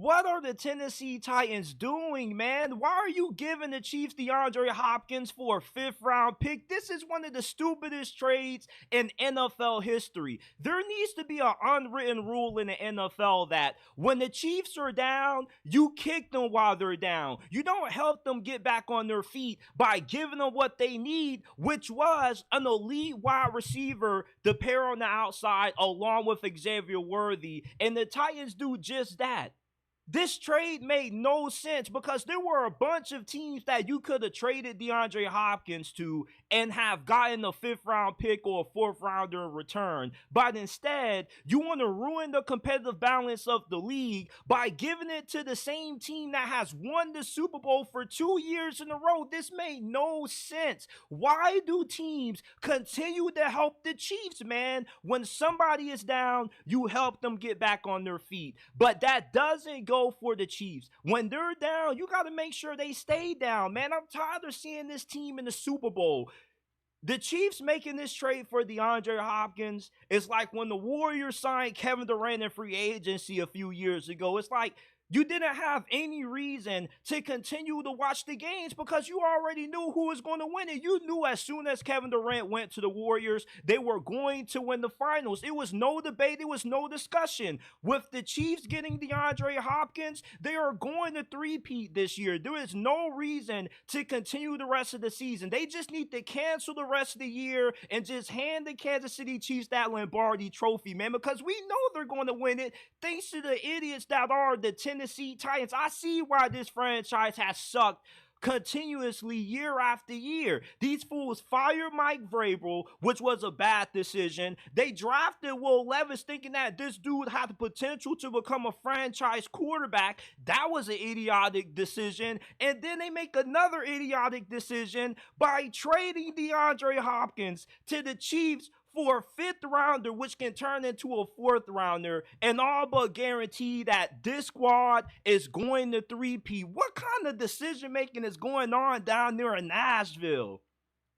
What are the Tennessee Titans doing, man? Why are you giving the Chiefs DeAndre Hopkins for a fifth-round pick? This is one of the stupidest trades in NFL history. There needs to be an unwritten rule in the NFL that when the Chiefs are down, you kick them while they're down. You don't help them get back on their feet by giving them what they need, which was an elite wide receiver to pair on the outside along with Xavier Worthy. And the Titans do just that. This trade made no sense because there were a bunch of teams that you could have traded DeAndre Hopkins to and have gotten a fifth-round pick or a fourth-rounder in return. But instead, you want to ruin the competitive balance of the league by giving it to the same team that has won the Super Bowl for 2 years in a row. This made no sense. Why do teams continue to help the Chiefs, man? When somebody is down, you help them get back on their feet. But that doesn't go for the Chiefs. When they're down, you got to make sure they stay down, man. I'm tired of seeing this team in the Super Bowl. The Chiefs making this trade for DeAndre Hopkins is like when the Warriors signed Kevin Durant in free agency a few years ago. It's like you didn't have any reason to continue to watch the games because you already knew who was going to win it. You knew as soon as Kevin Durant went to the Warriors, they were going to win the finals. It was no debate. It was no discussion. With the Chiefs getting DeAndre Hopkins, they are going to three-peat this year. There is no reason to continue the rest of the season. They just need to cancel the rest of the year and just hand the Kansas City Chiefs that Lombardi trophy, man, because we know they're going to win it thanks to the idiots that are the Tennessee Titans. I see why this franchise has sucked continuously year after year. These fools fired Mike Vrabel, which was a bad decision. They drafted Will Levis thinking that this dude had the potential to become a franchise quarterback. That was an idiotic decision. And then they make another idiotic decision by trading DeAndre Hopkins to the Chiefs for a fifth rounder, which can turn into a fourth rounder, and all but guarantee that this squad is going to three-peat. What kind of decision making is going on down there in Nashville?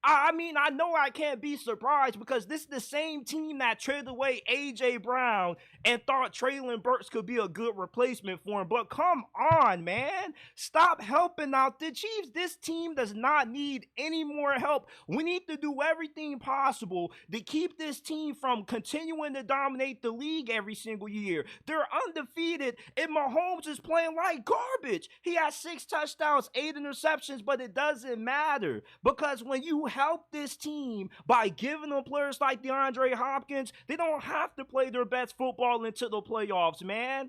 I mean, I know I can't be surprised because this is the same team that traded away A.J. Brown and thought Treylon Burks could be a good replacement for him. But come on, man. Stop helping out the Chiefs. This team does not need any more help. We need to do everything possible to keep this team from continuing to dominate the league every single year. They're undefeated, and Mahomes is playing like garbage. He has 6 touchdowns, 8 interceptions, but it doesn't matter because when you help this team by giving them players like DeAndre Hopkins, they don't have to play their best football into the playoffs, man.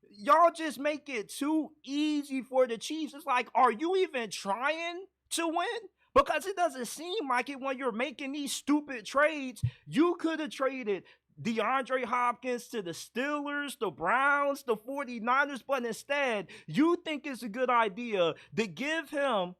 Y'all just make it too easy for the Chiefs. It's like, are you even trying to win? Because it doesn't seem like it when you're making these stupid trades. You could have traded DeAndre Hopkins to the Steelers, the Browns, the 49ers, but instead, you think it's a good idea to give him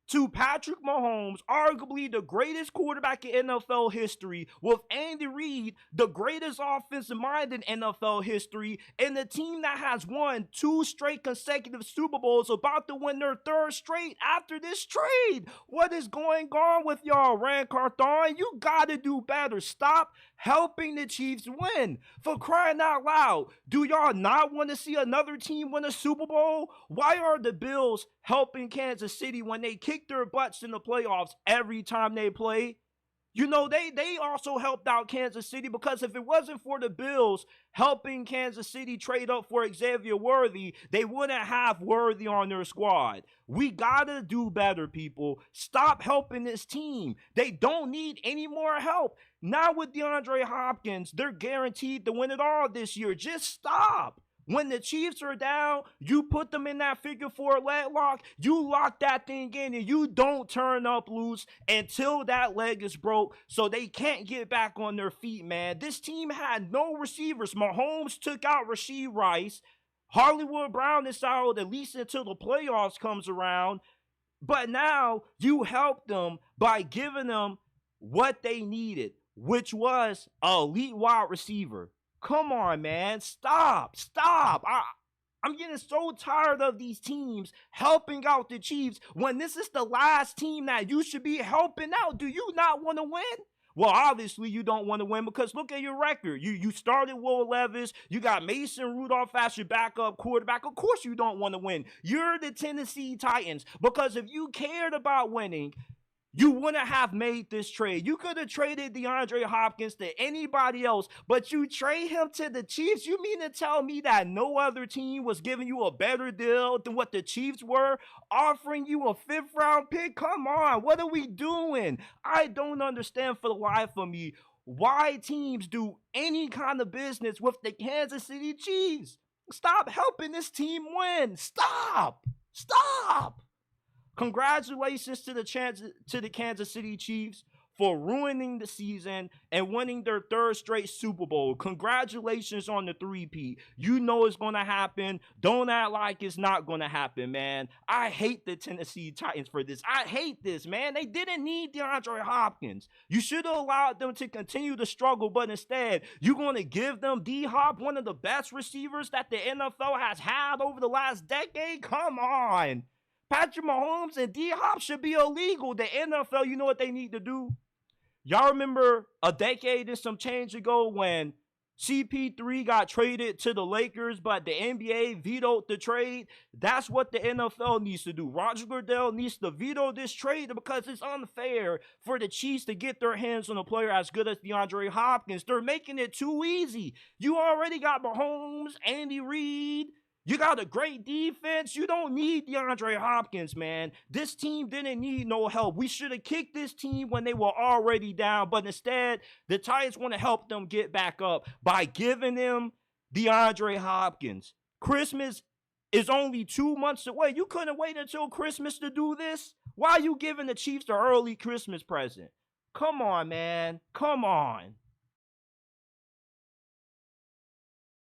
to Patrick Mahomes, arguably the greatest quarterback in NFL history, with Andy Reid, the greatest offensive mind in NFL history, and the team that has won 2 straight consecutive Super Bowls, about to win their 3rd straight after this trade. What is going on with y'all, Rand Carthon? You gotta do better. Stop helping the Chiefs win. For crying out loud, do y'all not want to see another team win a Super Bowl? Why are the Bills helping Kansas City when they kick their butts in the playoffs every time they play? You know, they also helped out Kansas City because if it wasn't for the Bills helping Kansas City trade up for Xavier Worthy, they wouldn't have Worthy on their squad. We gotta do better, people. Stop helping this team. They don't need any more help. Now with DeAndre Hopkins, they're guaranteed to win it all this year. Just stop. When the Chiefs are down, you put them in that figure 4 leg lock, you lock that thing in, and you don't turn up loose until that leg is broke so they can't get back on their feet, man. This team had no receivers. Mahomes took out Rashee Rice. Hollywood Brown is out at least until the playoffs comes around. But now you help them by giving them what they needed, which was an elite wide receiver. Come on, man. Stop. I'm getting so tired of these teams helping out the Chiefs when this is the last team that you should be helping out. Do you not want to win? Well, obviously you don't want to win because look at your record. You started Will Levis. You got Mason Rudolph as your backup quarterback. Of course you don't want to win. You're the Tennessee Titans because if you cared about winning, you wouldn't have made this trade. You could have traded DeAndre Hopkins to anybody else, but you trade him to the Chiefs? You mean to tell me that no other team was giving you a better deal than what the Chiefs were, offering you a 5th round pick? Come on, what are we doing? I don't understand for the life of me why teams do any kind of business with the Kansas City Chiefs. Stop helping this team win. Stop. Stop. Congratulations to the Kansas City Chiefs for ruining the season and winning their 3rd straight Super Bowl. Congratulations on the 3-peat. You know it's going to happen. Don't act like it's not going to happen, man. I hate the Tennessee Titans for this. I hate this, man. They didn't need DeAndre Hopkins. You should have allowed them to continue to struggle, but instead, you're going to give them D-Hop, one of the best receivers that the NFL has had over the last decade? Come on. Patrick Mahomes and D-Hop should be illegal. The NFL, you know what they need to do? Y'all remember a decade and some change ago when CP3 got traded to the Lakers, but the NBA vetoed the trade? That's what the NFL needs to do. Roger Goodell needs to veto this trade because it's unfair for the Chiefs to get their hands on a player as good as DeAndre Hopkins. They're making it too easy. You already got Mahomes, Andy Reid. You got a great defense. You don't need DeAndre Hopkins, man. This team didn't need no help. We should have kicked this team when they were already down, but instead, the Titans want to help them get back up by giving them DeAndre Hopkins. Christmas is only 2 months away. You couldn't wait until Christmas to do this? Why are you giving the Chiefs the early Christmas present? Come on, man. Come on.